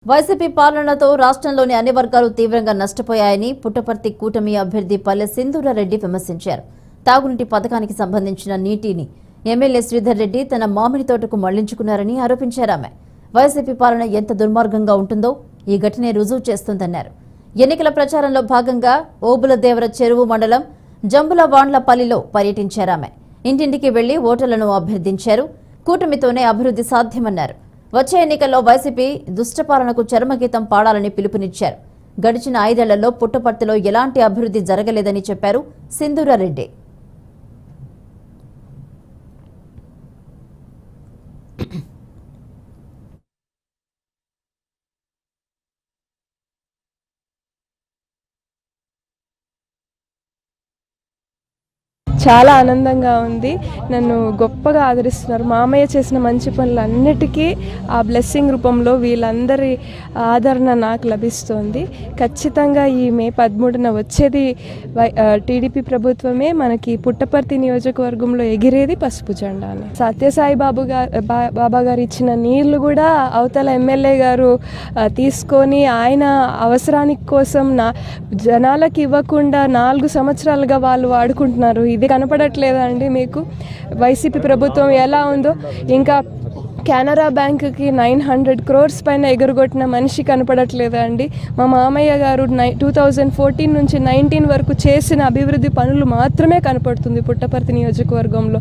YCP పాలనతో రాష్ట్రంలోని అన్ని వర్గాలు తీవ్రంగా నష్టపోయాయని పుట్టపర్తి కూటమి అభ్యర్థి పల్లె సింధూరారెడ్డి విమర్శించారు. తాగునీటి పథకానికి సంబంధించిన నీటిని ఎమ్మెల్యే శ్రీధర్ రెడ్డి తన మామిడి తోటకు మళ్లించుకున్నారని ఆరోపించారు. ఆమె వైసీపీ పాలన ఎంత దుర్మార్గంగా ఉంటుందో ఈ ఘటనే రుజువు చేస్తుందన్నారు. ఎన్నికల ప్రచారంలో భాగంగా ఓబులదేవర చెరువు మండలం జంబులవాండ్లపల్లిలో పర్యటించారు. ఆమె ఇంటింటికి వెళ్లి ఓటర్లను అభ్యర్థించారు. కూటమితోనే అభివృద్ధి సాధ్యమన్నారు. వచ్చే ఎన్నికల్లో వైసీపీ దుష్టపాలనకు చరమగీతం పాడాలని పిలుపునిచ్చారు. గడిచిన 5 ఏళ్లలో పుట్టపర్తిలో ఎలాంటి అభివృద్ధి జరగలేదని చెప్పారు సింధూరారెడ్డి. చాలా ఆనందంగా ఉంది. నన్ను గొప్పగా ఆదరిస్తున్నారు. మామయ్య చేసిన మంచి పనులన్నిటికీ ఆ బ్లెస్సింగ్ రూపంలో వీళ్ళందరి ఆదరణ నాకు లభిస్తోంది. ఖచ్చితంగా ఈ మే 13న వచ్చేది టీడీపీ ప్రభుత్వమే. మనకి పుట్టపర్తి నియోజకవర్గంలో ఎగిరేది పసుపు జెండాని. సత్యసాయి బాబా గారు ఇచ్చిన నీళ్లు కూడా అవతల ఎమ్మెల్యే గారు తీసుకొని ఆయన అవసరానికి కోసం జనాలకు ఇవ్వకుండా 4 సంవత్సరాలుగా వాళ్ళు వాడుకుంటున్నారు. ఇది కనపడట్లేదా అండి మీకు? వైసీపీ ప్రభుత్వం ఎలా ఉందో. ఇంకా కెనరా బ్యాంకుకి 900 crores పైన ఎగురగొట్టిన మనిషి కనపడట్లేదా అండి? మా మామయ్య గారు 2014 నుంచి 19 వరకు చేసిన అభివృద్ధి పనులు మాత్రమే కనపడుతుంది పుట్టపర్తి నియోజకవర్గంలో.